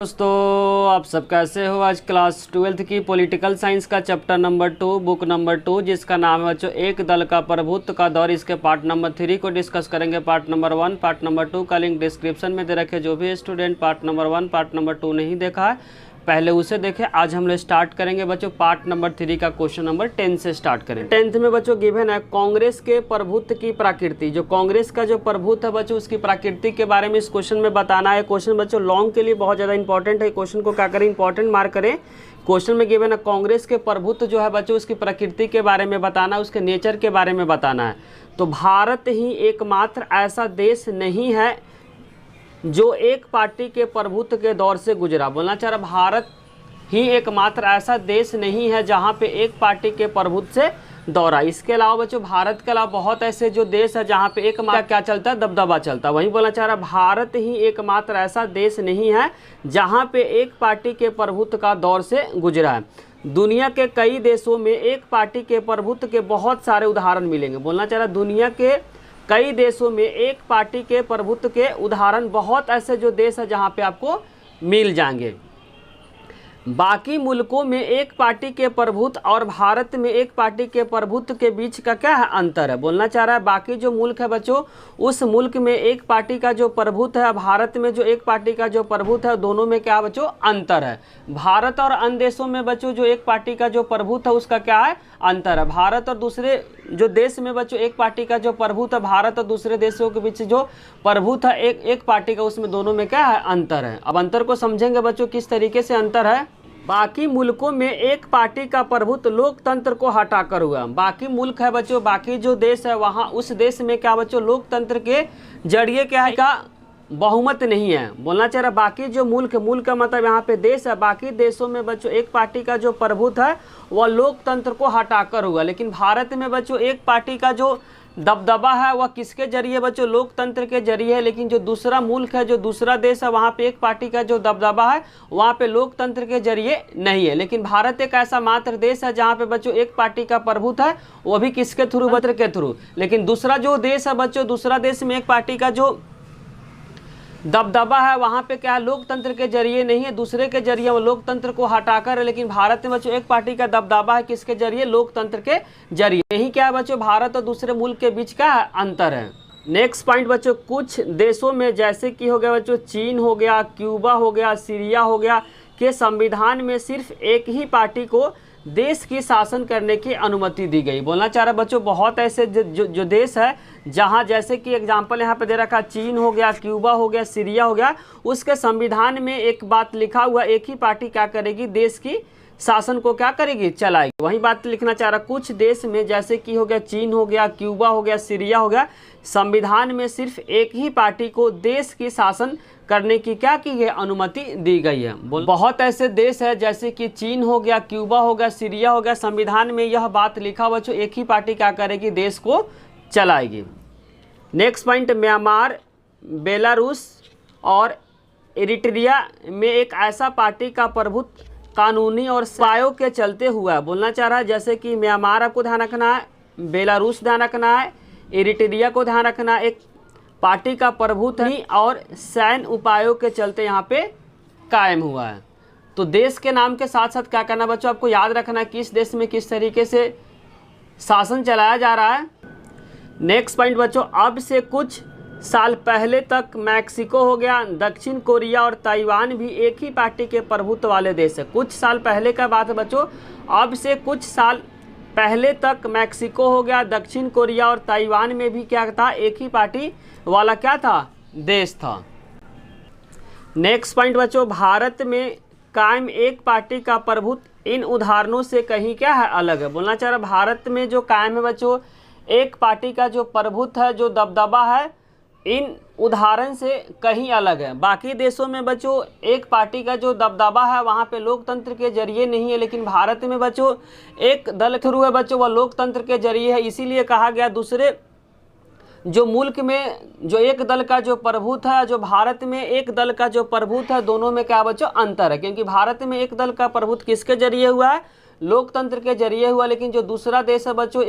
दोस्तों, आप सब कैसे हो। आज क्लास 12th की पॉलिटिकल साइंस का चैप्टर नंबर 2 बुक नंबर 2 जिसका नाम है बच्चों एक दल का प्रभुत्व का दौर, इसके पार्ट नंबर 3 को डिस्कस करेंगे। पार्ट नंबर 1 पार्ट नंबर 2 का लिंक डिस्क्रिप्शन में दे रखे। जो भी student part number 1 part number 2 नहीं देखा है पहले उसे देखें। आज हम लोग स्टार्ट करेंगे बच्चों पार्ट नंबर 3 का क्वेश्चन नंबर 10 से स्टार्ट करें। 10th में बच्चों गिवन है कांग्रेस के प्रभुत्व की प्रकृति। जो कांग्रेस का जो प्रभुत्व है बच्चों उसकी प्रकृति के बारे में इस क्वेश्चन में बताना है। क्वेश्चन बच्चों लॉन्ग के लिए बहुत ज़्यादा इंपॉर्टेंट है। क्वेश्चन को क्या करें, इंपॉर्टेंट मार्क करें। क्वेश्चन में गिवन है कांग्रेस के प्रभुत्व जो है बच्चों उसकी प्रकृति के बारे में बताना है, उसके नेचर के बारे में बताना है। तो भारत ही एकमात्र ऐसा देश नहीं है जो एक पार्टी के प्रभुत्व के दौर से गुजरा। बोलना चाह रहा भारत ही एकमात्र ऐसा देश नहीं है जहां पे एक पार्टी के प्रभुत्व से दौरा। इसके अलावा बच्चों भारत के अलावा बहुत ऐसे जो देश है जहां पे एक क्या चलता है, दबदबा चलता है। वहीं बोलना चाह रहा भारत ही एकमात्र ऐसा देश नहीं है जहां पे एक पार्टी के प्रभुत्व का दौर से गुजरा है। दुनिया के कई देशों में एक पार्टी के प्रभुत्व के बहुत सारे उदाहरण मिलेंगे। बोलना चाह रहा दुनिया के कई देशों में एक पार्टी के प्रभुत्व के उदाहरण बहुत ऐसे जो देश है जहाँ पे आपको मिल जाएंगे। बाकी मुल्कों में एक पार्टी के प्रभुत्व और भारत में एक पार्टी के प्रभुत्व के बीच का क्या है, अंतर है। बोलना चाह रहा है बाकी जो मुल्क है बच्चों उस मुल्क में एक पार्टी का जो प्रभुत्व है, भारत में जो एक पार्टी का जो प्रभुत्व है, दोनों में क्या बच्चों अंतर है। भारत और अन्य देशों में बच्चों जो एक पार्टी का जो प्रभुत्व है उसका क्या है, अंतर है। भारत और दूसरे जो देश में बच्चों एक पार्टी का जो प्रभुत्व है, भारत और दूसरे देशों के बीच जो प्रभुत्व है एक पार्टी का, उसमें दोनों में क्या है, अंतर है। अब अंतर को समझेंगे बच्चों किस तरीके से अंतर है। बाकी मुल्कों में एक पार्टी का प्रभुत्व लोकतंत्र को हटाकर हुआ। बाकी मुल्क है बच्चों, बाकी जो देश है वहाँ उस देश में क्या बच्चों लोकतंत्र के जरिए क्या है का बहुमत नहीं है। बोलना चाह रहा बाकी जो मुल्क का मतलब यहाँ पे देश है, बाकी देशों में बच्चों एक पार्टी का जो प्रभुत्व है वह लोकतंत्र को हटाकर हुआ। लेकिन भारत में बच्चों एक पार्टी का जो दबदबा है वह किसके जरिए बच्चों, लोकतंत्र के जरिए है। लेकिन जो दूसरा मुल्क है, जो दूसरा देश है, वहाँ पे एक पार्टी का जो दबदबा है वहाँ पे लोकतंत्र के जरिए नहीं है। लेकिन भारत एक ऐसा मात्र देश है जहाँ पे बच्चों एक पार्टी का प्रभुत्व है, वो भी किसके थ्रू, तंत्र के थ्रू। लेकिन दूसरा जो देश है बच्चों, दूसरा देश में एक पार्टी का जो दबदबा है वहाँ पे क्या है, लोकतंत्र के जरिए नहीं है, दूसरे के जरिए वो लोकतंत्र को हटाकर है। लेकिन भारत में बच्चों एक पार्टी का दबदबा है किसके जरिए, लोकतंत्र के जरिए। यही क्या है बच्चों भारत और दूसरे मुल्क के बीच का अंतर है। नेक्स्ट पॉइंट बच्चों, कुछ देशों में जैसे कि हो गया बच्चों चीन हो गया, क्यूबा हो गया, सीरिया हो गया, के संविधान में सिर्फ एक ही पार्टी को देश की शासन करने की अनुमति दी गई। बोलना चाह रहा बच्चों बहुत ऐसे जो देश है जहां जैसे कि एग्जांपल यहाँ पे दे रखा, चीन हो गया, क्यूबा हो गया, सीरिया हो गया, उसके संविधान में एक बात लिखा हुआ एक ही पार्टी क्या करेगी, देश की शासन को क्या करेगी, चलाएगी। वही बात लिखना चाह रहा कुछ देश में जैसे कि हो गया चीन हो गया, क्यूबा हो गया, सीरिया हो गया, संविधान में सिर्फ एक ही पार्टी को देश की शासन करने की क्या की है, अनुमति दी गई है। बहुत ऐसे देश है जैसे कि चीन हो गया, क्यूबा हो गया, सीरिया हो गया, संविधान में यह बात लिखा हुआ जो एक ही पार्टी क्या करेगी, देश को चलाएगी। नेक्स्ट पॉइंट, म्यांमार, बेलारूस और इरिट्रिया में एक ऐसा पार्टी का प्रभुत्व कानूनी और उपायों के चलते हुआ है। बोलना चाह रहा है जैसे कि म्यांमार को ध्यान रखना है, बेलारूस ध्यान रखना है, इरिट्रिया को ध्यान रखना है, एक पार्टी का प्रभुत्व ही और सैन्य उपायों के चलते यहाँ पे कायम हुआ है। तो देश के नाम के साथ साथ क्या करना बच्चों, आपको याद रखना है किस देश में किस तरीके से शासन चलाया जा रहा है। नेक्स्ट पॉइंट बच्चों, अब से कुछ साल पहले तक मैक्सिको हो गया, दक्षिण कोरिया और ताइवान भी एक ही पार्टी के प्रभुत्व वाले देश है। कुछ साल पहले का बात है बच्चों, अब से कुछ साल पहले तक मैक्सिको हो गया, दक्षिण कोरिया और ताइवान में भी क्या था, एक ही पार्टी वाला क्या था, देश था। नेक्स्ट पॉइंट बच्चों, भारत में कायम एक पार्टी का प्रभुत्व इन उदाहरणों से कहीं क्या है, अलग है। बोलना चाह रहा भारत में जो कायम है बच्चों एक पार्टी का जो प्रभुत्व है, जो दबदबा है, इन उदाहरण से कहीं अलग है। बाकी देशों में बच्चों एक पार्टी का जो दबदबा है वहाँ पे लोकतंत्र के जरिए नहीं है, लेकिन भारत में बच्चों एक दल थ्रू है बच्चों, वह लोकतंत्र के जरिए है। इसीलिए कहा गया दूसरे जो मुल्क में जो एक दल का जो प्रभुत्व है, जो भारत में एक दल का जो प्रभुत्व है, दोनों में क्या बच्चों अंतर है। क्योंकि भारत में एक दल का प्रभुत्व किसके जरिए हुआ है, लोकतंत्र के जरिए हुआ। लेकिन जो दूसरा देश है बच्चों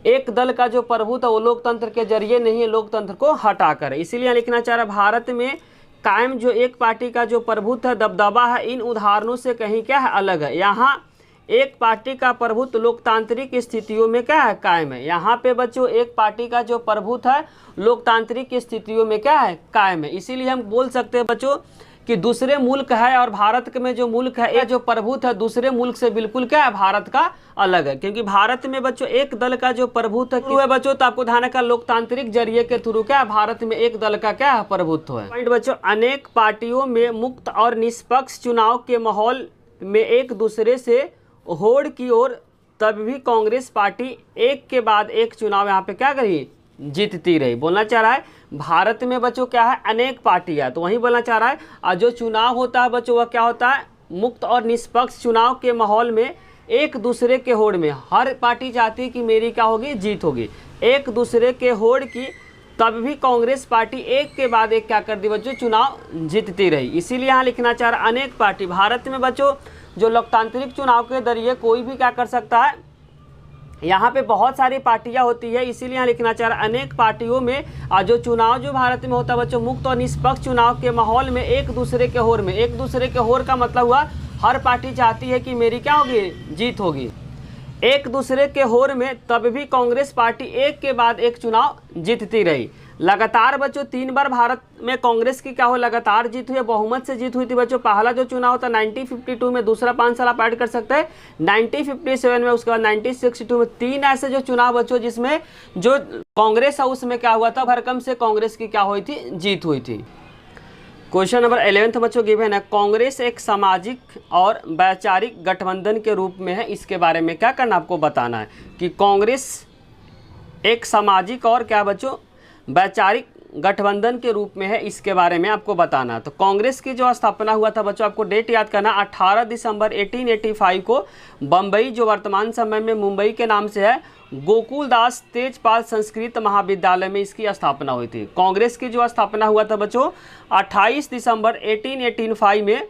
एक दल का जो प्रभुत्व है वो लोकतंत्र के जरिए नहीं है, लोकतंत्र को हटाकर। इसीलिए लिखना चाह रहा भारत में कायम जो एक पार्टी का जो प्रभुत्व है, दबदबा है, इन उदाहरणों से कहीं क्या है, अलग है। यहाँ एक पार्टी का प्रभुत्व लोकतांत्रिक स्थितियों में क्या है, कायम है। यहाँ पे बच्चों एक पार्टी का जो प्रभुत्व है लोकतांत्रिक स्थितियों में क्या है, कायम है। इसीलिए हम बोल सकते हैं बच्चों कि दूसरे मुल्क है और भारत में जो मुल्क है, ये जो प्रभुत्व है दूसरे मुल्क से बिल्कुल क्या है, भारत का अलग है। क्योंकि भारत में बच्चों एक दल का जो प्रभुत्व है बच्चों, तो आपको ध्यान रखना लोकतांत्रिक जरिए के थ्रू क्या है, भारत में एक दल का क्या है, प्रभुत्व है। पॉइंट बच्चों, अनेक पार्टियों में मुक्त और निष्पक्ष चुनाव के माहौल में एक दूसरे से होड़ की ओर, तब भी कांग्रेस पार्टी एक के बाद एक चुनाव यहाँ पे क्या करी, जीतती रही। बोलना चाह रहा है भारत में बच्चों क्या है, अनेक पार्टियां, तो वही बोलना चाह रहा है। और जो चुनाव होता है बच्चों वह क्या होता है, मुक्त और निष्पक्ष चुनाव के माहौल में एक दूसरे के होड़ में, हर पार्टी चाहती है कि मेरी क्या होगी, जीत होगी, एक दूसरे के होड़ की, तब भी कांग्रेस पार्टी एक के बाद एक क्या कर दी बच्चों, चुनाव जीतती रही। इसीलिए यहाँ लिखना चाह रहा अनेक पार्टी। भारत में बच्चों जो लोकतांत्रिक चुनाव के जरिए कोई भी क्या कर सकता है, यहाँ पे बहुत सारी पार्टियां होती है, इसीलिए यहाँ लिखना चाह रहा अनेक पार्टियों में जो चुनाव जो भारत में होता है बच्चों, मुक्त और निष्पक्ष चुनाव के माहौल में एक दूसरे के होड़ में, एक दूसरे के होड़ का मतलब हुआ हर पार्टी चाहती है कि मेरी क्या होगी, जीत होगी, एक दूसरे के होड़ में, तब भी कांग्रेस पार्टी एक के बाद एक चुनाव जीतती रही। लगातार बच्चों 3 बार भारत में कांग्रेस की क्या हो, लगातार जीत हुई, बहुमत से जीत हुई थी बच्चों। पहला जो चुनाव था 1952 में, दूसरा 5 साल आप ऐड कर सकते हैं 1957 में, उसके बाद 1962 में। 3 ऐसे जो चुनाव बच्चों जिसमें जो कांग्रेस है उसमें क्या हुआ था, भरकम से कांग्रेस की क्या हुई थी, जीत हुई थी। क्वेश्चन नंबर 11 बच्चों गिवन है, कांग्रेस एक सामाजिक और वैचारिक गठबंधन के रूप में है, इसके बारे में क्या करना आपको बताना है कि कांग्रेस एक सामाजिक और क्या बच्चों, वैचारिक गठबंधन के रूप में है, इसके बारे में आपको बताना है। तो कांग्रेस की जो स्थापना हुआ था बच्चों, आपको डेट याद करना, 18 दिसंबर 1885 को बम्बई, जो वर्तमान समय में मुंबई के नाम से है, गोकुलदास तेजपाल संस्कृत महाविद्यालय में इसकी स्थापना हुई थी। कांग्रेस की जो स्थापना हुआ था बच्चों 28 दिसंबर 1885 में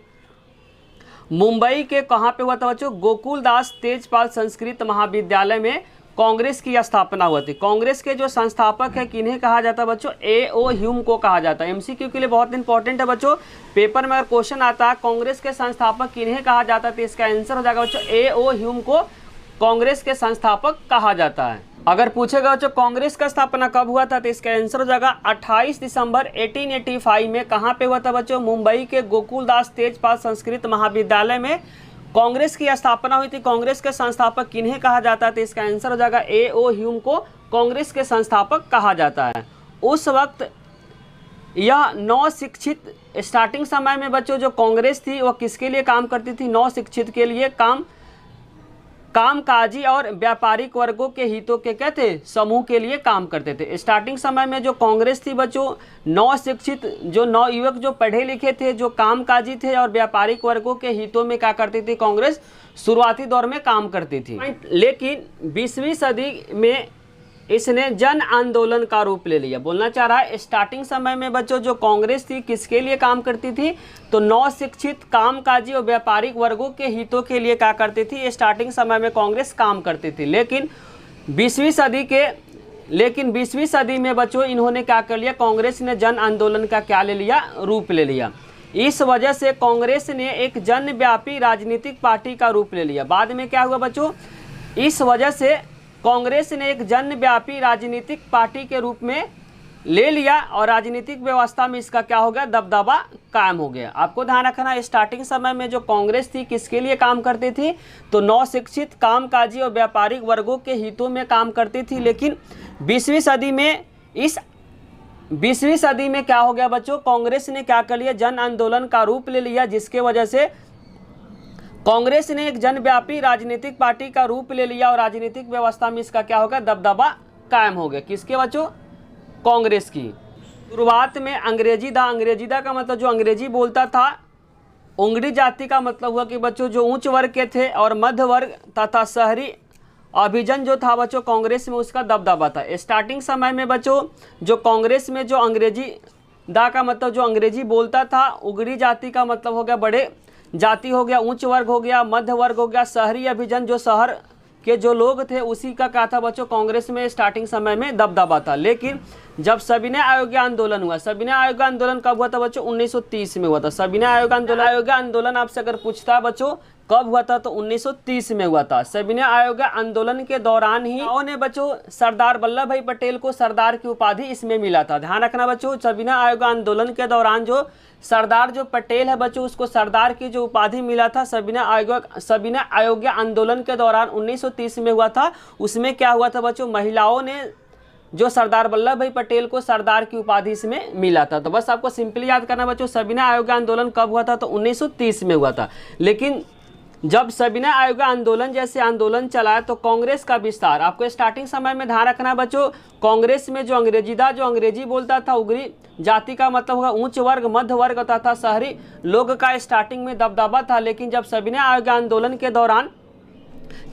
मुंबई के कहाँ पे हुआ था बच्चों, गोकुलदास तेजपाल संस्कृत महाविद्यालय में कांग्रेस की स्थापना हुई थी। कांग्रेस के जो संस्थापक है किन्हें कहा जाता है बच्चों, ए.ओ. ह्यूम को कहा जाता है। एमसीक्यू के लिए बहुत इंपॉर्टेंट है बच्चों, पेपर में अगर क्वेश्चन आता है कांग्रेस के संस्थापक किन्हें कहा जाता है, तो इसका आंसर हो जाएगा बच्चों ए.ओ. ह्यूम को कांग्रेस के संस्थापक कहा जाता है। अगर पूछेगा बच्चों कांग्रेस का स्थापना कब हुआ था, तो इसका आंसर हो जाएगा 28 दिसंबर 1885 में। कहाँ पे हुआ था बच्चों, मुंबई के गोकुलदास तेजपाल संस्कृत महाविद्यालय में कांग्रेस की स्थापना हुई थी। कांग्रेस के संस्थापक किन्हें कहा जाता है, तो इसका आंसर हो जाएगा ए.ओ. ह्यूम को कांग्रेस के संस्थापक कहा जाता है। उस वक्त यह नौ शिक्षित, स्टार्टिंग समय में बच्चों जो कांग्रेस थी वह किसके लिए काम करती थी, नौ शिक्षित के लिए, कामकाजी और व्यापारिक वर्गों के हितों के क्या थे, समूह के लिए काम करते थे। स्टार्टिंग समय में जो कांग्रेस थी बच्चों, नौ शिक्षित, जो नौ युवक जो पढ़े लिखे थे, जो कामकाजी थे और व्यापारिक वर्गों के हितों में क्या करती थी, कांग्रेस शुरुआती दौर में काम करती थी। लेकिन 20वीं सदी में इसने जन आंदोलन का रूप ले लिया। बोलना चाह रहा है स्टार्टिंग समय में बच्चों जो कांग्रेस थी किसके लिए काम करती थी, तो नौ शिक्षित, कामकाजी और व्यापारिक वर्गों के हितों के लिए क्या करती थी, स्टार्टिंग समय में कांग्रेस काम करती थी। लेकिन 20वीं सदी में बच्चों इन्होंने क्या कर लिया, कांग्रेस ने जन आंदोलन का क्या ले लिया, रूप ले लिया। इस वजह से कांग्रेस ने एक जनव्यापी राजनीतिक पार्टी का रूप ले लिया। बाद में क्या हुआ बच्चों, इस वजह से कांग्रेस ने एक जनव्यापी राजनीतिक पार्टी के रूप में ले लिया और राजनीतिक व्यवस्था में इसका क्या हो गया, दबदबा कायम हो गया। आपको ध्यान रखना स्टार्टिंग समय में जो कांग्रेस थी किसके लिए काम करती थी, तो नौ शिक्षित, कामकाजी और व्यापारिक वर्गों के हितों में काम करती थी। लेकिन 20वीं सदी में क्या हो गया बच्चों, कांग्रेस ने क्या कर लिया, जन आंदोलन का रूप ले लिया, जिसके वजह से कांग्रेस ने एक जनव्यापी राजनीतिक पार्टी का रूप ले लिया और राजनीतिक व्यवस्था में इसका क्या हो गया, दबदबा कायम हो गया। किसके बच्चों, कांग्रेस की। शुरुआत में अंग्रेजी दा का मतलब जो अंग्रेजी बोलता था, उंगड़ी जाति का मतलब हुआ कि बच्चों जो उच्च वर्ग के थे और मध्य वर्ग तथा शहरी अभिजन जो था बच्चों कांग्रेस में उसका दबदबा था। स्टार्टिंग समय में बच्चों जो कांग्रेस में जो अंग्रेजी दा का मतलब जो अंग्रेजी बोलता था, उगड़ी जाति का मतलब हो गया बड़े जाति हो गया, उच्च वर्ग हो गया, मध्य वर्ग हो गया, शहरी अभिजन जो शहर के जो लोग थे उसी का क्या था बच्चों, कांग्रेस में स्टार्टिंग समय में दबदबा था। लेकिन जब सविनय अयोग्य आंदोलन हुआ, सविनय अयोग्य आंदोलन कब हुआ था बच्चों, 1930 में हुआ था। सविनय अयोग्य आंदोलन आपसे अगर पूछता है बच्चों कब हुआ था, तो 1930 में हुआ था। सविनय अयोग्य आंदोलन के दौरान ही उन्होंने बच्चों सरदार वल्लभ भाई पटेल को सरदार की उपाधि इसमें मिला था। ध्यान रखना बच्चों, सविनय अयोग्य आंदोलन के दौरान जो सरदार जो पटेल है बच्चों, उसको सरदार की जो उपाधि मिला था सविनय अयोग्य आंदोलन के दौरान 1930 में हुआ था। उसमें क्या हुआ था बच्चों, महिलाओं ने जो सरदार वल्लभ भाई पटेल को सरदार की उपाधि इसमें मिला था। तो बस आपको सिंपली याद करना बच्चों, सविनय अयोग्य आंदोलन कब हुआ था, तो 1930 में हुआ था। लेकिन जब सविनय अयोग्य आंदोलन जैसे आंदोलन चलाया तो कांग्रेस का विस्तार, आपको स्टार्टिंग समय में ध्यान रखना बच्चों, कांग्रेस में जो अंग्रेजी बोलता था, उग्री जाति का मतलब होगा उच्च वर्ग, मध्य वर्ग तथा शहरी लोग का स्टार्टिंग में दबदबा था। लेकिन जब सविनय अयोग्य आंदोलन के दौरान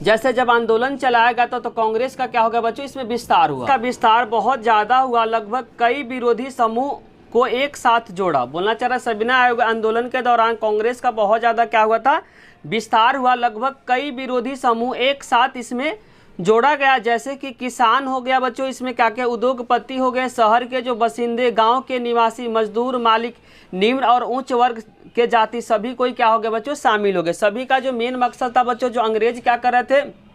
जब आंदोलन चलाया गया था तो कांग्रेस का क्या होगा बच्चों, इसमें विस्तार हुआ। इसका विस्तार बहुत ज़्यादा हुआ, लगभग कई विरोधी समूह को एक साथ जोड़ा। बोलना चाह रहा, सविनय अयोग्य आंदोलन के दौरान कांग्रेस का बहुत ज़्यादा क्या हुआ था, विस्तार हुआ। लगभग कई विरोधी समूह एक साथ इसमें जोड़ा गया, जैसे कि किसान हो गया बच्चों, इसमें क्या क्या उद्योगपति हो गए, शहर के जो बसिंदे, गांव के निवासी, मजदूर, मालिक, निम्न और उच्च वर्ग के जाति, सभी कोई क्या हो गए बच्चों, शामिल हो गए। सभी का जो मेन मकसद था बच्चों, जो अंग्रेज क्या कर रहे थे,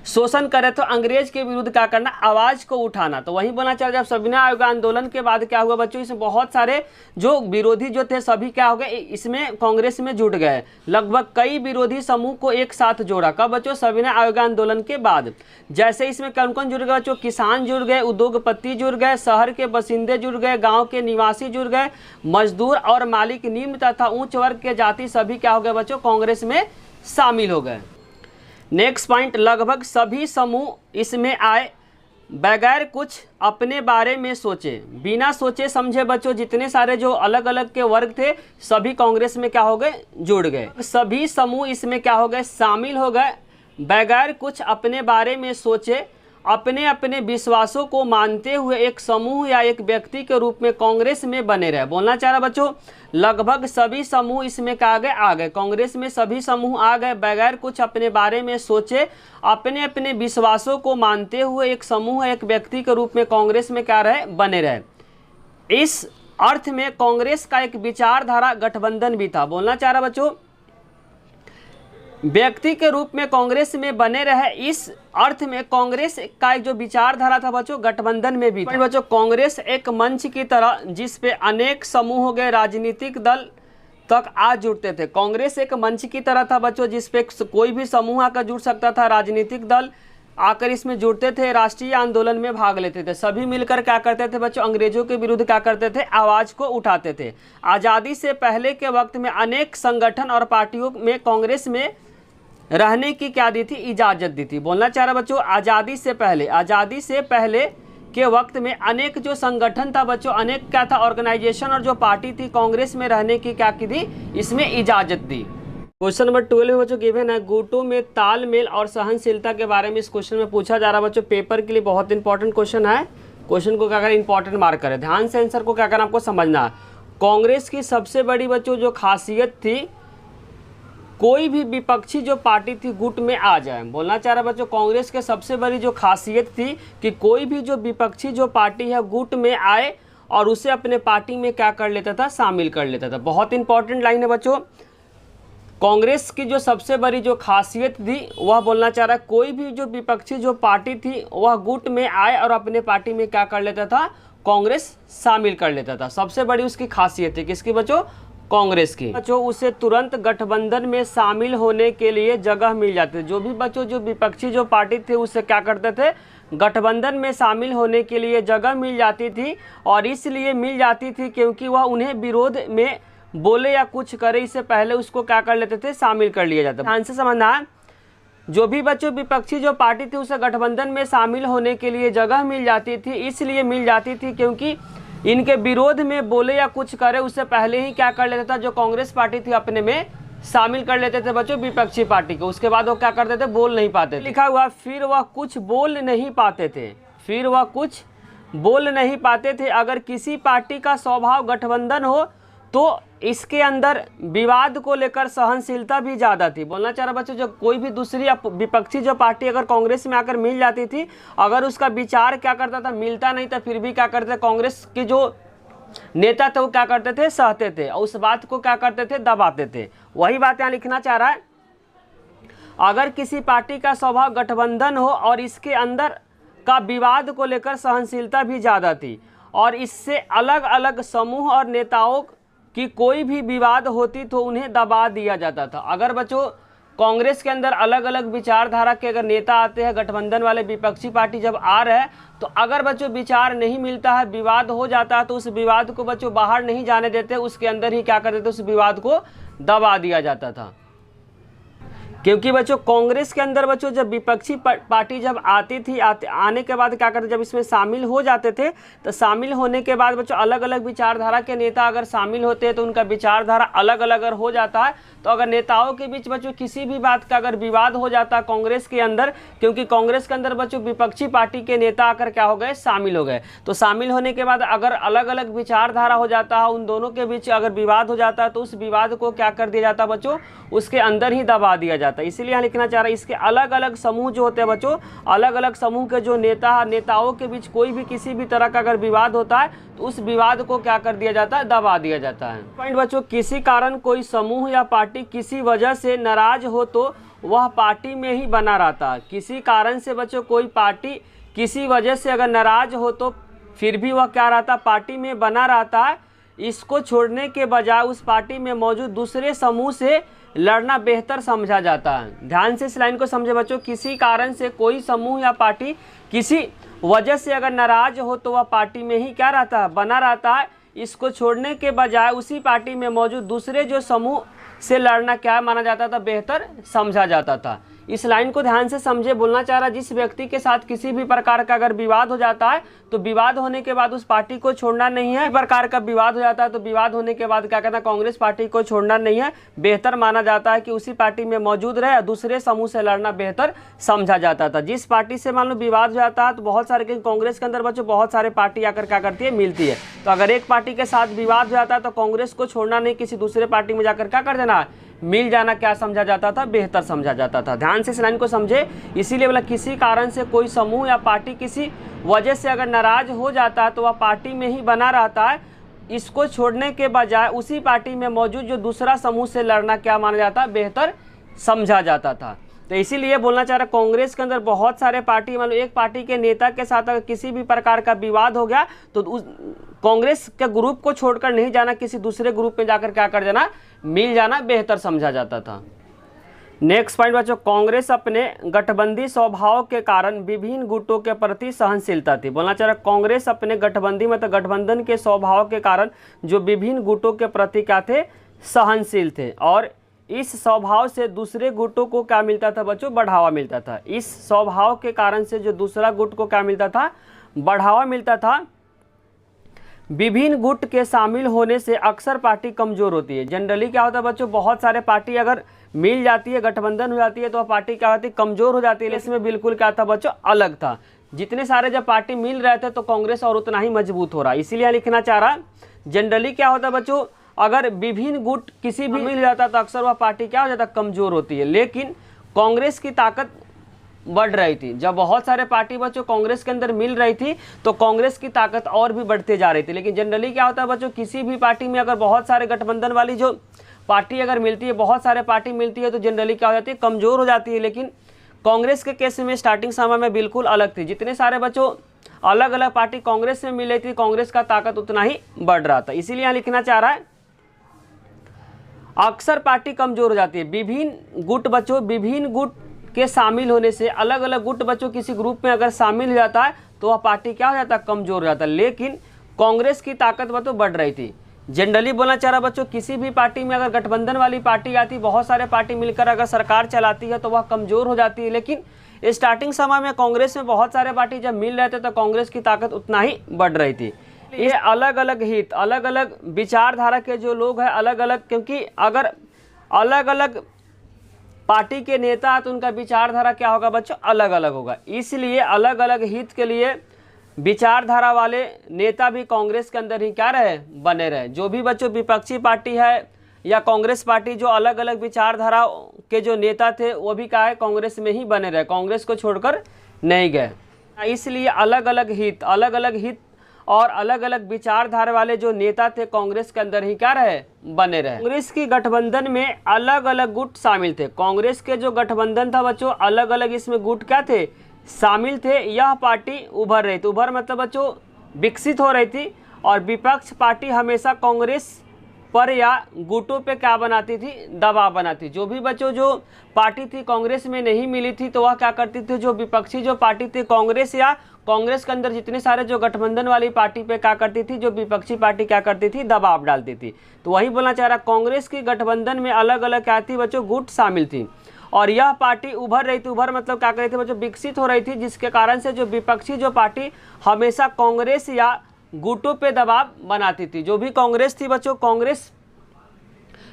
शोषण करे तो अंग्रेज के विरुद्ध क्या करना, आवाज को उठाना। तो वही बोलना चाहिए, जब सविनय अयोग्य आंदोलन के बाद क्या हुआ बच्चों, इसमें बहुत सारे जो विरोधी जो थे सभी क्या हो गए, इसमें कांग्रेस में जुट गए। लगभग कई विरोधी समूह को एक साथ जोड़ा, कब बच्चों, सविनय अयोग्य आंदोलन के बाद। जैसे इसमें कौन कौन जुड़ गए बच्चों, किसान जुड़ गए, उद्योगपति जुड़ गए, शहर के बसिंदे जुड़ गए, गाँव के निवासी जुड़ गए, मजदूर और मालिक, निम्न तथा उच्च वर्ग के जाति, सभी क्या हो गए बच्चों, कांग्रेस में शामिल हो गए। नेक्स्ट पॉइंट, लगभग सभी समूह इसमें आए बगैर कुछ अपने बारे में सोचे, बिना सोचे समझे बच्चों, जितने सारे जो अलग अलग के वर्ग थे सभी कांग्रेस में क्या हो गए, जुड़ गए। सभी समूह इसमें क्या हो गए, शामिल हो गए, बगैर कुछ अपने बारे में सोचे, अपने अपने विश्वासों को मानते हुए एक समूह या एक व्यक्ति के रूप में कांग्रेस में बने रहे। बोलना चाह रहा बच्चों, लगभग सभी समूह इसमें क्या आ गए, कांग्रेस में सभी समूह आ गए, बगैर कुछ अपने बारे में सोचे, अपने अपने विश्वासों को मानते हुए एक समूह एक व्यक्ति के रूप में कांग्रेस में क्या रहे, बने रहे। इस अर्थ में कांग्रेस का एक विचारधारा गठबंधन भी था। बोलना चाह रहा बच्चों, व्यक्ति के रूप में कांग्रेस में बने रहे, इस अर्थ में कांग्रेस का एक जो विचारधारा था बच्चों, गठबंधन में भी था। बच्चों, कांग्रेस एक मंच की तरह जिस पे अनेक समूह हो गए, राजनीतिक दल तक आ जुड़ते थे। कांग्रेस एक मंच की तरह था बच्चों, जिस पे कोई भी समूह आकर जुड़ सकता था, राजनीतिक दल आकर इसमें जुड़ते थे, राष्ट्रीय आंदोलन में भाग लेते थे। सभी मिलकर क्या करते थे बच्चों, अंग्रेजों के विरुद्ध क्या करते थे, आवाज को उठाते थे। आज़ादी से पहले के वक्त में अनेक संगठन और पार्टियों में कांग्रेस में रहने की क्या दी थी, इजाज़त दी थी। बोलना चाह रहा बच्चों, आज़ादी से पहले के वक्त में अनेक जो संगठन था बच्चों, अनेक क्या था, ऑर्गेनाइजेशन और जो पार्टी थी, कांग्रेस में रहने की क्या की थी, इसमें इजाज़त दी। क्वेश्चन नंबर 12 बच्चों गिवन है, गुटों में तालमेल और सहनशीलता के बारे में इस क्वेश्चन में पूछा जा रहा है बच्चों। पेपर के लिए बहुत इंपॉर्टेंट क्वेश्चन है। क्वेश्चन को क्या करें, इंपॉर्टेंट मार्क करें, ध्यान से आंसर को क्या करना आपको समझना है। कांग्रेस की सबसे बड़ी बच्चों जो खासियत थी, कोई भी विपक्षी जो पार्टी थी गुट में आ जाए। बोलना चाह रहा बच्चों, कांग्रेस के सबसे बड़ी जो खासियत थी कि कोई भी जो विपक्षी जो पार्टी है गुट में आए और उसे अपने पार्टी में क्या कर लेता था, शामिल कर लेता था। बहुत इंपॉर्टेंट लाइन है बच्चों। कांग्रेस की जो सबसे बड़ी जो खासियत थी वह बोलना चाह रहा है, कोई भी जो विपक्षी जो पार्टी थी वह गुट में आए और अपने पार्टी में क्या कर लेता था, कांग्रेस शामिल कर लेता था। सबसे बड़ी उसकी खासियत थी, किसकी बच्चों, कांग्रेस की। बच्चों उसे तुरंत गठबंधन में शामिल होने के लिए जगह मिल जाती थी। जो भी बच्चों जो विपक्षी जो पार्टी थे उससे क्या करते थे, गठबंधन में शामिल होने के लिए जगह मिल जाती थी। और इसलिए मिल जाती थी क्योंकि वह उन्हें विरोध में बोले या कुछ करे इससे पहले उसको क्या कर लेते थे, शामिल कर लिया जाता। ध्यान से समझना, जो भी बच्चों विपक्षी जो पार्टी थी उसे गठबंधन में शामिल होने के लिए जगह मिल जाती थी। इसलिए मिल जाती थी क्योंकि इनके विरोध में बोले या कुछ करे उससे पहले ही क्या कर लेता था, जो कांग्रेस पार्टी थी अपने में शामिल कर लेते थे बच्चों विपक्षी पार्टी को। उसके बाद वो क्या करते थे, बोल नहीं पाते थे। लिखा हुआ, फिर वह कुछ बोल नहीं पाते थे, फिर वह कुछ बोल नहीं पाते थे। अगर किसी पार्टी का स्वभाव गठबंधन हो तो इसके अंदर विवाद को लेकर सहनशीलता भी ज़्यादा थी। बोलना चाह रहा बच्चों, जो कोई भी दूसरी विपक्षी जो पार्टी अगर कांग्रेस में आकर मिल जाती थी, अगर उसका विचार क्या करता था, मिलता नहीं था, फिर भी क्या करते, कांग्रेस के जो नेता थे वो क्या करते थे, सहते थे और उस बात को क्या करते थे, दबाते थे। वही बात यहाँ लिखना चाह रहा है। अगर किसी पार्टी का स्वभाव गठबंधन हो और इसके अंदर का विवाद को लेकर सहनशीलता भी ज़्यादा थी और इससे अलग अलग समूह और नेताओं की कोई भी विवाद होती तो उन्हें दबा दिया जाता था। अगर बच्चों कांग्रेस के अंदर अलग अलग विचारधारा के अगर नेता आते हैं, गठबंधन वाले विपक्षी पार्टी जब आ रहे हैं, तो अगर बच्चों विचार नहीं मिलता है, विवाद हो जाता है, तो उस विवाद को बच्चों बाहर नहीं जाने देते, उसके अंदर ही क्या करते थे, उस विवाद को दबा दिया जाता था। क्योंकि बच्चों कांग्रेस के अंदर बच्चों जब विपक्षी पार्टी जब आती थी, आने के बाद क्या करते, जब इसमें शामिल हो जाते थे, तो शामिल होने के बाद बच्चों अलग अलग विचारधारा के नेता अगर शामिल होते हैं तो उनका विचारधारा अलग अलग अगर हो जाता है, तो अगर नेताओं के बीच बच्चों किसी भी बात का अगर विवाद हो जाता है कांग्रेस के अंदर, क्योंकि कांग्रेस के अंदर बच्चों विपक्षी पार्टी के नेता आकर क्या हो गए, शामिल हो गए, तो शामिल होने के बाद अगर अलग अलग विचारधारा हो जाता है, उन दोनों के बीच अगर विवाद हो जाता है, तो उस विवाद को क्या कर दिया जाता है बच्चों, उसके अंदर ही दबा दिया जाता है। इसीलिए यहाँ लिखना चाह रहा है, इसके अलग अलग समूह जो होते हैं बच्चों, अलग अलग समूह के जो नेताओं के बीच कोई भी किसी भी तरह का अगर विवाद होता है, तो उस विवाद को क्या कर दिया जाता है, दबा दिया जाता है। पॉइंट बच्चों, किसी कारण कोई समूह या पार्टी किसी वजह से नाराज हो तो वह पार्टी में ही बना रहता है। किसी कारण से बच्चों कोई पार्टी किसी वजह से अगर नाराज हो तो फिर भी वह क्या रहता, पार्टी में बना रहता है। इसको छोड़ने के बजाय उस पार्टी में मौजूद दूसरे समूह से लड़ना बेहतर समझा जाता है। ध्यान से इस लाइन को समझे बच्चों, किसी कारण से कोई समूह या पार्टी किसी वजह से अगर नाराज हो तो वह पार्टी में ही क्या रहता है, बना रहता है। इसको छोड़ने के बजाय उसी पार्टी में मौजूद दूसरे जो समूह से लड़ना क्या माना जाता था, बेहतर समझा जाता था। इस लाइन को ध्यान से समझे। बोलना चाह रहा, जिस व्यक्ति के साथ किसी भी प्रकार का अगर विवाद हो जाता है, तो विवाद होने के बाद उस पार्टी को छोड़ना नहीं है। प्रकार का विवाद हो जाता है तो विवाद होने के बाद क्या कहना, कांग्रेस पार्टी को छोड़ना नहीं है, बेहतर माना जाता है कि उसी पार्टी में मौजूद रहे, दूसरे समूह से लड़ना बेहतर समझा जाता था। जिस पार्टी से मान लो विवाद हो जाता है, तो बहुत सारे कांग्रेस के अंदर बच्चों बहुत सारे पार्टी आकर क्या करती है, मिलती है। तो अगर एक पार्टी के साथ विवाद हो जाता है तो कांग्रेस को छोड़ना नहीं, किसी दूसरे पार्टी में जाकर क्या कर देना, मिल जाना क्या समझा जाता था, बेहतर समझा जाता था। ध्यान से इस लाइन को समझे। इसीलिए बोला, किसी कारण से कोई समूह या पार्टी किसी वजह से अगर नाराज हो जाता है तो वह पार्टी में ही बना रहता है। इसको छोड़ने के बजाय उसी पार्टी में मौजूद जो दूसरा समूह से लड़ना क्या माना जाता, बेहतर समझा जाता था। तो इसीलिए बोलना चाह रहा, कांग्रेस के अंदर बहुत सारे पार्टी, मतलब एक पार्टी के नेता के साथ अगर किसी भी प्रकार का विवाद हो गया तो उस कांग्रेस के ग्रुप को छोड़कर नहीं जाना, किसी दूसरे ग्रुप में जाकर क्या कर देना, मिल जाना बेहतर समझा जाता था। नेक्स्ट पॉइंट बच्चों, कांग्रेस अपने गठबंधी स्वभाव के कारण विभिन्न गुटों के प्रति सहनशीलता थी। बोलना चाह रहा, कांग्रेस अपने गठबंधी मतलब गठबंधन के स्वभाव के कारण जो विभिन्न गुटों के प्रति क्या थे, सहनशील थे, और इस स्वभाव से दूसरे गुटों को क्या मिलता था बच्चों, बढ़ावा मिलता था। इस स्वभाव के कारण से जो दूसरा गुट को क्या मिलता था, बढ़ावा मिलता था। विभिन्न गुट के शामिल होने से अक्सर पार्टी कमजोर होती है। जनरली क्या होता है बच्चों, बहुत सारे पार्टी अगर मिल जाती है, गठबंधन हो जाती है, तो पार्टी क्या होती है, कमजोर हो जाती है। इसमें बिल्कुल क्या था बच्चों, अलग था। जितने सारे जब पार्टी मिल रहे थे तो कांग्रेस और उतना ही मजबूत हो रहा है। इसीलिए लिखना चाह रहा, जनरली क्या होता है बच्चों, अगर विभिन्न गुट किसी भी मिल जाता तो अक्सर वह पार्टी क्या हो जाता, कमजोर होती है। लेकिन कांग्रेस की ताकत बढ़ रही थी। जब बहुत सारे पार्टी बच्चों कांग्रेस के अंदर मिल रही थी तो कांग्रेस की ताकत और भी बढ़ते जा रही थी। लेकिन जनरली क्या होता है बच्चों, किसी भी पार्टी में अगर बहुत सारे गठबंधन वाली जो पार्टी अगर मिलती है, बहुत सारे पार्टी मिलती है, तो जनरली क्या हो जाती है, कमजोर हो जाती है। लेकिन कांग्रेस के केस में स्टार्टिंग समय में बिल्कुल अलग थी। जितने सारे बच्चों अलग अलग पार्टी कांग्रेस में मिल रही थी, कांग्रेस का ताकत उतना ही बढ़ रहा था। इसीलिए यहाँ लिखना चाह रहा है, अक्सर पार्टी कमजोर हो जाती है। विभिन्न गुट बच्चों, विभिन्न गुट के शामिल होने से, अलग अलग गुट बच्चों किसी ग्रुप में अगर शामिल हो जाता है तो वह पार्टी क्या हो जाता है, कमजोर हो जाता है। लेकिन कांग्रेस की ताकत बच्चों बढ़ रही थी। जनरली बोलना चाह रहा बच्चों, किसी भी पार्टी में अगर गठबंधन वाली पार्टी आती, बहुत सारे पार्टी मिलकर अगर सरकार चलाती है तो वह कमजोर हो जाती है। लेकिन स्टार्टिंग समय में कांग्रेस में बहुत सारे पार्टी जब मिल रहे थे तो कांग्रेस की ताकत उतना ही बढ़ रही थी। ये अलग अलग हित, अलग अलग विचारधारा के जो लोग हैं, अलग अलग, क्योंकि अगर अलग अलग पार्टी के नेता तो उनका विचारधारा क्या होगा बच्चों, अलग अलग होगा। इसलिए अलग अलग हित के लिए विचारधारा वाले नेता भी कांग्रेस के अंदर ही क्या रहे, बने रहे। जो भी बच्चों विपक्षी पार्टी है या कांग्रेस पार्टी, जो अलग अलग विचारधारा के जो नेता थे वो भी क्या है, कांग्रेस में ही बने रहे, कांग्रेस को छोड़कर नहीं गए। इसलिए अलग अलग हित और अलग अलग विचारधारा वाले जो नेता थे कांग्रेस के अंदर ही क्या रहे, बने रहे। कांग्रेस की गठबंधन में अलग अलग गुट शामिल थे। कांग्रेस के जो गठबंधन था बच्चों, अलग अलग इसमें गुट क्या थे, शामिल थे। यह पार्टी उभर रही थी, उभर मतलब बच्चों विकसित हो रही थी। और विपक्ष पार्टी हमेशा कांग्रेस पर या गुटों पे क्या बनाती थी, दबाव बनाती। जो भी बच्चों जो पार्टी थी कांग्रेस में नहीं मिली थी तो वह क्या करती थी, जो विपक्षी जो पार्टी थी कांग्रेस या कांग्रेस के अंदर जितने सारे जो गठबंधन वाली पार्टी पे क्या करती थी, जो विपक्षी पार्टी क्या करती थी, दबाव डालती थी। तो वही बोलना चाह रहा, कांग्रेस की गठबंधन में अलग अलग क्या थी बच्चों, गुट शामिल थी। और यह पार्टी उभर रही थी, उभर मतलब क्या कर रही थी बच्चों, विकसित हो रही थी, जिसके कारण से जो विपक्षी जो पार्टी हमेशा कांग्रेस या गुटों पे दबाव बनाती थी। जो भी कांग्रेस थी बच्चों, कांग्रेस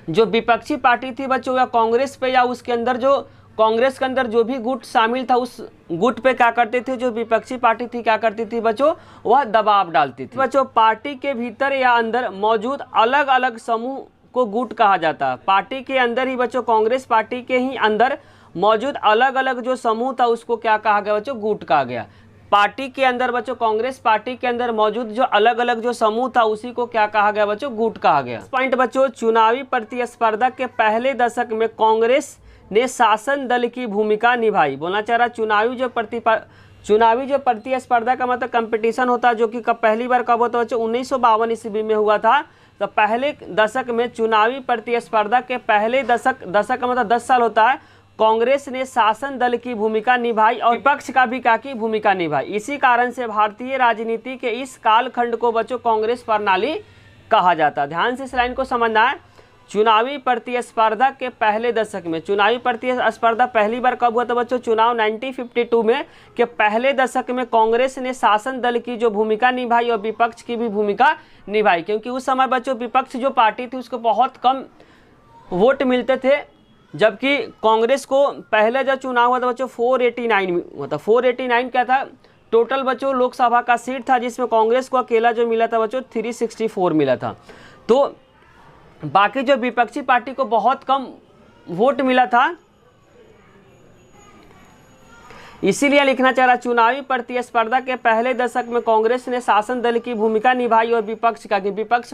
जो विपक्षी पार्टी थी बच्चों या कांग्रेस पे या उसके अंदर जो कांग्रेस के अंदर जो भी गुट शामिल था उस गुट पे क्या करते थे, जो विपक्षी पार्टी थी क्या करती थी बच्चों, वह दबाव डालती थी। बच्चों पार्टी के भीतर या अंदर मौजूद अलग अलग समूह को गुट कहा जाता है। पार्टी के अंदर ही बच्चों, कांग्रेस पार्टी के ही अंदर मौजूद अलग अलग जो समूह था उसको क्या कहा गया बच्चों, गुट कहा गया। पार्टी के अंदर बच्चों, कांग्रेस पार्टी के अंदर मौजूद जो अलग अलग जो समूह था उसी को क्या कहा गया बच्चों, गुट कहा गया। पॉइंट बच्चों, चुनावी प्रतिस्पर्धा के पहले दशक में कांग्रेस ने शासन दल की भूमिका निभाई। बोलना चाह रहा, चुनावी जो प्रतिस्पर्धा का मतलब कंपटीशन होता है, जो कि कब पहली बार कब होता है बच्चों, 1952 ईस्वी में हुआ था। तो पहले दशक में चुनावी प्रतिस्पर्धा के पहले दशक का मतलब 10 साल होता है, कांग्रेस ने शासन दल की भूमिका निभाई और विपक्ष का भी क्या की भूमिका निभाई। इसी कारण से भारतीय राजनीति के इस कालखंड को बच्चों कांग्रेस प्रणाली कहा जाता है। ध्यान से इस लाइन को समझना है। चुनावी प्रतिस्पर्धा के पहले दशक में, चुनावी प्रतिस्पर्धा पहली बार कब हुआ था बच्चों, चुनाव 1952 में के पहले दशक में कांग्रेस ने शासन दल की जो भूमिका निभाई और विपक्ष की भी भूमिका निभाई। क्योंकि उस समय बच्चों विपक्ष जो पार्टी थी उसको बहुत कम वोट मिलते थे, जबकि कांग्रेस को पहले जो चुनाव हुआ था बच्चों 489 हुआ था। 489 क्या था, टोटल बच्चों लोकसभा का सीट था, जिसमें कांग्रेस को अकेला जो मिला था बच्चों 364 मिला था। तो बाकी जो विपक्षी पार्टी को बहुत कम वोट मिला था। इसीलिए लिखना चाह रहा, चुनावी प्रतिस्पर्धा के पहले दशक में कांग्रेस ने शासन दल की भूमिका निभाई और विपक्ष का, विपक्ष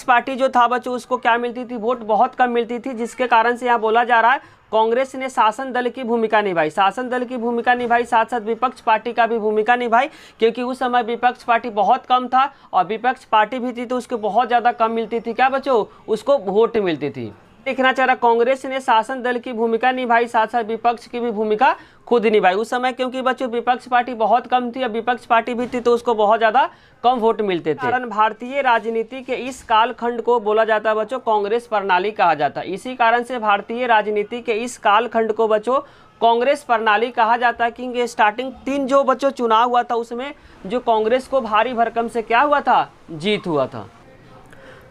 पार्टी जो था बच्चों उसको क्या मिलती थी, वोट बहुत कम मिलती थी, जिसके कारण से यहाँ बोला जा रहा है कांग्रेस ने शासन दल की भूमिका निभाई। शासन दल की भूमिका निभाई, साथ साथ विपक्ष पार्टी का भी भूमिका निभाई, क्योंकि उस समय विपक्ष पार्टी बहुत कम था और विपक्ष पार्टी भी थी तो उसको बहुत ज़्यादा कम मिलती थी क्या बच्चों, उसको वोट मिलती थी। लिखना चाह रहा, कांग्रेस ने शासन दल की भूमिका निभाई, साथ साथ विपक्ष की भी भूमिका खुद निभाई। उस समय क्योंकि बच्चों विपक्ष पार्टी बहुत कम थी और विपक्ष पार्टी भी थी तो उसको बहुत ज़्यादा कम वोट मिलते थे। कारण भारतीय राजनीति के इस कालखंड को बोला जाता है बच्चों कांग्रेस प्रणाली कहा जाता है। इसी कारण से भारतीय राजनीति के इस कालखंड को बच्चों कांग्रेस प्रणाली कहा जाता है, क्योंकि स्टार्टिंग 3 जो बच्चों चुनाव हुआ था उसमें जो कांग्रेस को भारी भरकम से क्या हुआ था, जीत हुआ था।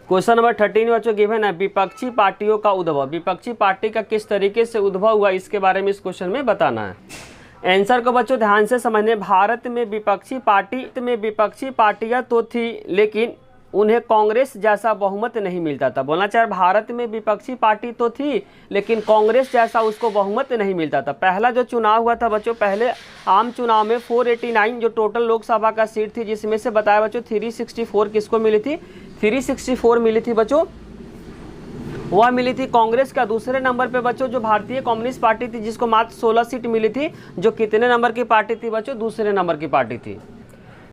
क्वेश्चन नंबर 13 बच्चों गिवन है, विपक्षी पार्टियों का उद्भव। विपक्षी पार्टी का किस तरीके से उद्भव हुआ इसके बारे में इस क्वेश्चन में बताना है। आंसर को बच्चों ध्यान से समझने। भारत में विपक्षी पार्टियां तो थी लेकिन उन्हें कांग्रेस जैसा बहुमत नहीं मिलता था। बोलना चाहे भारत में विपक्षी पार्टी तो थी लेकिन कांग्रेस जैसा उसको बहुमत नहीं मिलता था। पहला जो चुनाव हुआ था बच्चों, पहले आम चुनाव में 489 जो टोटल लोकसभा का सीट थी, जिसमें से बताया बच्चों 364 किसको मिली थी, 364 मिली थी बच्चों, वह मिली थी कांग्रेस का। दूसरे नंबर पे बच्चों जो भारतीय कम्युनिस्ट पार्टी थी जिसको मात्र 16 सीट मिली थी, जो कितने नंबर की पार्टी थी बच्चों, दूसरे नंबर की पार्टी थी।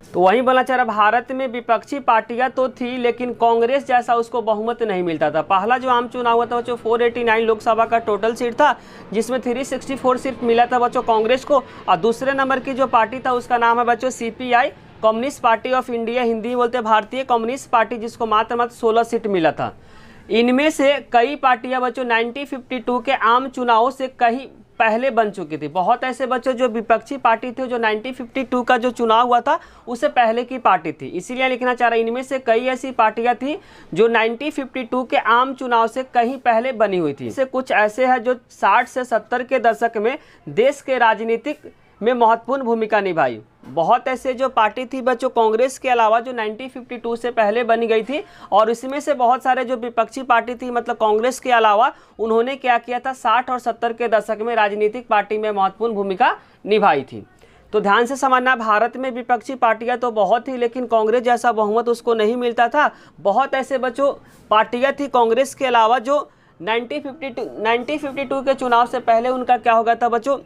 तो वहीं बोला चाह रहा, भारत में विपक्षी पार्टियां तो थी लेकिन कांग्रेस जैसा उसको बहुमत नहीं मिलता था। पहला जो आम चुनाव हुआ था बच्चों 489 लोकसभा का टोटल सीट था, जिसमें 364 सीट मिला था बच्चों कांग्रेस को। और दूसरे नंबर की जो पार्टी था उसका नाम है बच्चों CPI, communist party of India, Hindi बोलते हैं भारतीय कम्युनिस्ट पार्टी, जिसको मात्र 16 सीट मिला था। इनमें से कई पार्टियां बच्चों 1952 के आम चुनावों से कहीं पहले बन चुकी थी। बहुत ऐसे बच्चों जो विपक्षी पार्टी थे जो 1952 का जो चुनाव हुआ था उससे पहले की पार्टी थी, इसीलिए लिखना चाह रहा है इनमें से कई ऐसी पार्टियां थी जो 1952 के आम चुनाव से कहीं पहले बनी हुई थी। इससे कुछ ऐसे हैं जो 60 से 70 के दशक में देश के राजनीतिक में महत्वपूर्ण भूमिका निभाई। बहुत ऐसे जो पार्टी थी बच्चों कांग्रेस के अलावा जो 1952 से पहले बनी गई थी, और इसमें से बहुत सारे जो विपक्षी पार्टी थी मतलब कांग्रेस के अलावा, उन्होंने क्या किया था 60 और 70 के दशक में राजनीतिक पार्टी में महत्वपूर्ण भूमिका निभाई थी। तो ध्यान से समझना, भारत में विपक्षी पार्टियां तो बहुत थी, लेकिन कांग्रेस जैसा बहुमत उसको नहीं मिलता था। बहुत ऐसे बच्चों पार्टियां थी कांग्रेस के अलावा जो 1952 के चुनाव से पहले उनका क्या हो गया था बच्चों,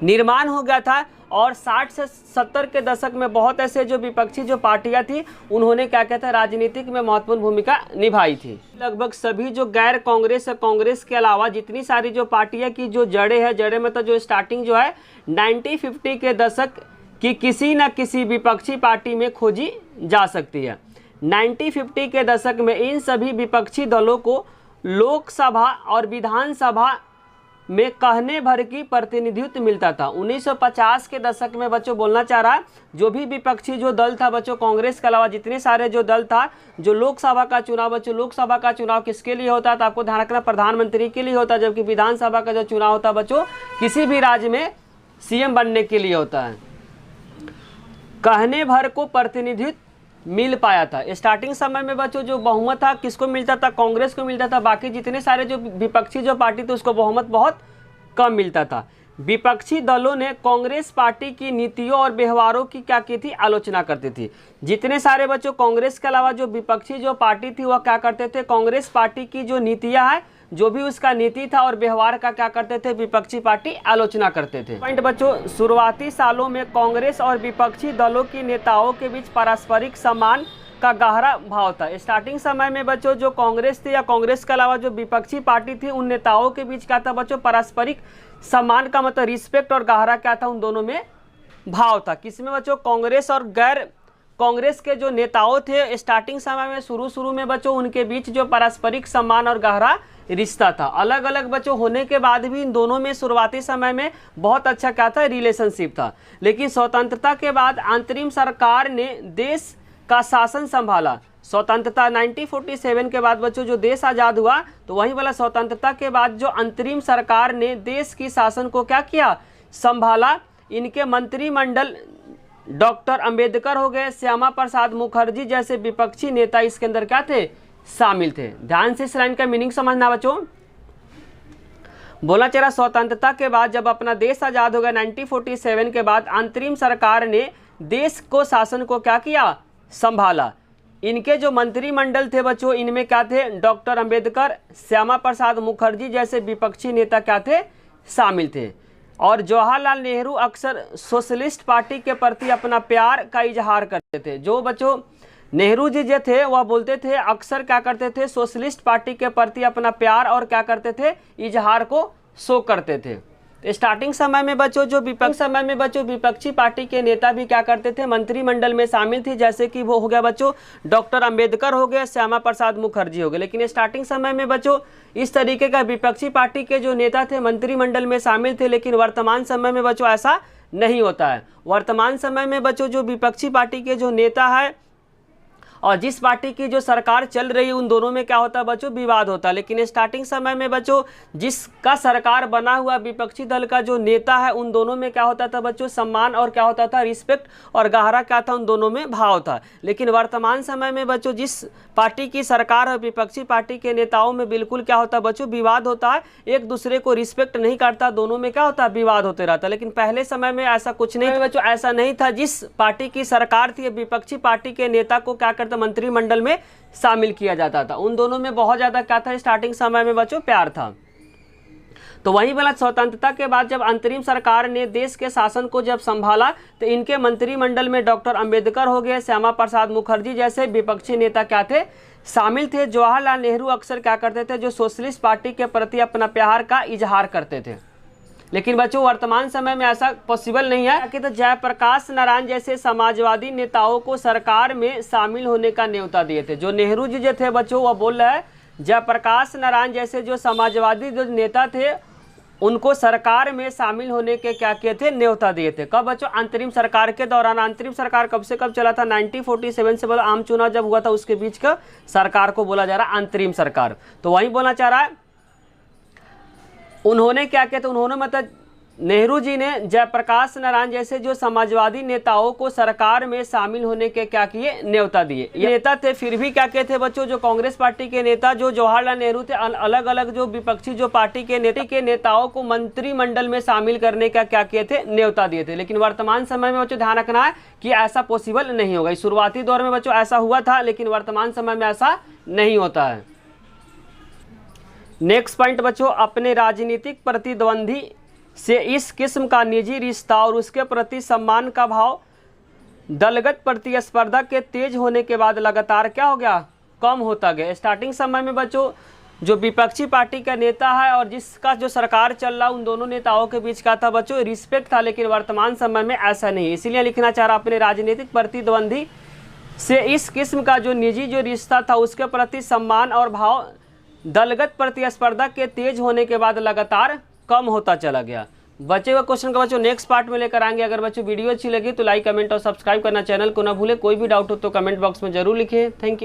निर्माण हो गया था। और 60 से 70 के दशक में बहुत ऐसे जो विपक्षी जो पार्टियां थी उन्होंने क्या कहता है राजनीतिक में महत्वपूर्ण भूमिका निभाई थी। लगभग सभी जो गैर कांग्रेस है, कांग्रेस के अलावा जितनी सारी जो पार्टियां की जो जड़ें हैं, जड़ें मतलब जो स्टार्टिंग जो है 1950 के दशक की किसी न किसी विपक्षी पार्टी में खोजी जा सकती है। 1950 के दशक में इन सभी विपक्षी दलों को लोकसभा और विधानसभा में कहने भर की प्रतिनिधित्व मिलता था। 1950 के दशक में बच्चों बोलना चाह रहा, जो भी विपक्षी जो दल था बच्चों कांग्रेस के अलावा जितने सारे जो दल था, जो लोकसभा का चुनाव बच्चों, लोकसभा का चुनाव किसके लिए होता था आपको ध्यान रखना, प्रधानमंत्री के लिए होता है, जबकि विधानसभा का जो चुनाव होता बच्चों किसी भी राज्य में सीएम बनने के लिए होता है। कहने भर को प्रतिनिधित्व मिल पाया था। स्टार्टिंग समय में बच्चों जो बहुमत था किसको मिलता था, कांग्रेस को मिलता था। बाकी जितने सारे जो विपक्षी जो पार्टी थी उसको बहुमत बहुत कम मिलता था। विपक्षी दलों ने कांग्रेस पार्टी की नीतियों और व्यवहारों की क्या की थी, आलोचना करती थी। जितने सारे बच्चों कांग्रेस के अलावा जो विपक्षी जो पार्टी थी वह क्या करते थे, कांग्रेस पार्टी की जो नीतियां है, जो भी उसका नीति था और व्यवहार का क्या करते थे, विपक्षी पार्टी आलोचना करते थे। पॉइंट बच्चों, शुरुआती सालों में कांग्रेस और विपक्षी दलों के नेताओं के बीच पारस्परिक सम्मान का गहरा भाव था। स्टार्टिंग समय में बच्चों जो कांग्रेस थी या कांग्रेस के अलावा जो विपक्षी पार्टी थी उन नेताओं के बीच क्या था बच्चों, पारस्परिक सम्मान का मतलब रिस्पेक्ट और गहरा क्या था, उन दोनों में भाव था। किसमें बच्चों, कांग्रेस और गैर कांग्रेस के जो नेताओं थे स्टार्टिंग समय में शुरू में बच्चों उनके बीच जो पारस्परिक सम्मान और गहरा रिश्ता था। अलग अलग बच्चों होने के बाद भी इन दोनों में शुरुआती समय में बहुत अच्छा क्या था, रिलेशनशिप था। लेकिन स्वतंत्रता के बाद अंतरिम सरकार ने देश का शासन संभाला। स्वतंत्रता 1947 के बाद बच्चों जो देश आज़ाद हुआ तो वही वाला स्वतंत्रता के बाद जो अंतरिम सरकार ने देश की शासन को क्या किया, संभाला। इनके मंत्रिमंडल डॉक्टर अंबेडकर हो गए, श्यामा प्रसाद मुखर्जी जैसे विपक्षी नेता इसके अंदर क्या थे, शामिल थे। ध्यान से इस लाइन का मीनिंग समझना बच्चों। बोला चला स्वतंत्रता के बाद जब अपना देश आज़ाद हो गया 1947 के बाद अंतरिम सरकार ने देश को शासन को क्या किया, संभाला। इनके जो मंत्रिमंडल थे बच्चों इनमें क्या थे, डॉक्टर अंबेडकर, श्यामा प्रसाद मुखर्जी जैसे विपक्षी नेता क्या थे, शामिल थे। और जवाहरलाल नेहरू अक्सर सोशलिस्ट पार्टी के प्रति अपना प्यार का इजहार करते थे। जो बच्चों नेहरू जी जो थे वह बोलते थे, अक्सर क्या करते थे, सोशलिस्ट पार्टी के प्रति अपना प्यार और क्या करते थे, इजहार को शो करते थे। स्टार्टिंग समय में बच्चों जो विपक्षी पार्टी के नेता भी क्या करते थे, मंत्रिमंडल में शामिल थे। जैसे कि वो हो गया बच्चों डॉक्टर अंबेडकर हो गए, श्यामा प्रसाद मुखर्जी हो गए। लेकिन स्टार्टिंग समय में बच्चों इस तरीके का विपक्षी पार्टी के जो नेता थे मंत्रिमंडल में शामिल थे। लेकिन वर्तमान समय में बच्चों ऐसा नहीं होता है। वर्तमान समय में बच्चों जो विपक्षी पार्टी के जो नेता है और जिस पार्टी की जो सरकार चल रही है उन दोनों में क्या होता है बच्चों, विवाद होता है। लेकिन स्टार्टिंग समय में बच्चों जिसका सरकार बना हुआ विपक्षी दल का जो नेता है उन दोनों में क्या होता था बच्चों, सम्मान और क्या होता था, रिस्पेक्ट और गहरा क्या था, उन दोनों में भाव था। लेकिन वर्तमान समय में बच्चों जिस पार्टी की सरकार है विपक्षी पार्टी के नेताओं में बिल्कुल क्या होता है बच्चों, विवाद होता है। एक दूसरे को रिस्पेक्ट नहीं करता, दोनों में क्या होता है, विवाद होते रहता। लेकिन पहले समय में ऐसा कुछ नहीं बच्चों, ऐसा नहीं था। जिस पार्टी की सरकार थी विपक्षी पार्टी के नेता को क्या करता, मंत्रिमंडल में शामिल किया जाता था। उन दोनों में बहुत ज्यादा क्या था, स्टार्टिंग समय में बच्चों प्यार था। तो वही वाला स्वतंत्रता के बाद जब अंतरिम सरकार ने देश के शासन को जब संभाला तो इनके मंत्रिमंडल में डॉक्टर अंबेडकर हो गए, श्यामा प्रसाद मुखर्जी जैसे विपक्षी नेता क्या थे, शामिल थे। जवाहरलाल नेहरू अक्सर क्या करते थे, जो सोशलिस्ट पार्टी के प्रति अपना प्यार का इजहार करते थे। लेकिन बच्चों वर्तमान समय में ऐसा पॉसिबल नहीं है कि तो जयप्रकाश नारायण जैसे समाजवादी नेताओं को सरकार में शामिल होने का न्योता दिए थे। जो नेहरू जी जो थे बच्चों वह बोल रहे हैं जयप्रकाश नारायण जैसे जो समाजवादी जो नेता थे उनको सरकार में शामिल होने के क्या किए थे, न्योता दिए थे। कब बच्चों, अंतरिम सरकार के दौरान। अंतरिम सरकार कब से कब चला था, 1947 से बोला आम चुनाव जब हुआ था उसके बीच का सरकार को बोला जा रहा है अंतरिम सरकार। तो वही बोलना चाह रहा है उन्होंने क्या किया था, उन्होंने मतलब नेहरू जी ने जयप्रकाश नारायण जैसे जो समाजवादी नेताओं को सरकार में शामिल होने के क्या किए, न्योता दिए। ये नेता थे, फिर भी क्या कहते बच्चों, जो कांग्रेस पार्टी के नेता जो जवाहरलाल नेहरू थे, अलग अलग जो विपक्षी जो पार्टी के नेताओं को मंत्रिमंडल में शामिल करने का क्या किए थे, न्योता दिए थे। लेकिन वर्तमान समय में बच्चों ध्यान रखना है कि ऐसा पॉसिबल नहीं होगा। शुरुआती दौर में बच्चों ऐसा हुआ था, लेकिन वर्तमान समय में ऐसा नहीं होता है। नेक्स्ट पॉइंट बच्चों, अपने राजनीतिक प्रतिद्वंदी से इस किस्म का निजी रिश्ता और उसके प्रति सम्मान का भाव दलगत प्रतिस्पर्धा के तेज होने के बाद लगातार क्या हो गया, कम होता गया। स्टार्टिंग समय में बच्चों जो विपक्षी पार्टी का नेता है और जिसका जो सरकार चल रहा, उन दोनों नेताओं के बीच का था बच्चों रिस्पेक्ट था, लेकिन वर्तमान समय में ऐसा नहीं है। इसीलिए लिखना चाह रहा, अपने राजनीतिक प्रतिद्वंदी से इस किस्म का जो निजी जो रिश्ता था उसके प्रति सम्मान और भाव दलगत प्रतिस्पर्धा के तेज होने के बाद लगातार कम होता चला गया। बचे हुए क्वेश्चन का बच्चों नेक्स्ट पार्ट में लेकर आएंगे। अगर बच्चों वीडियो अच्छी लगी तो लाइक, कमेंट और सब्सक्राइब करना, चैनल को ना भूले। कोई भी डाउट हो तो कमेंट बॉक्स में जरूर लिखिए। Thank you.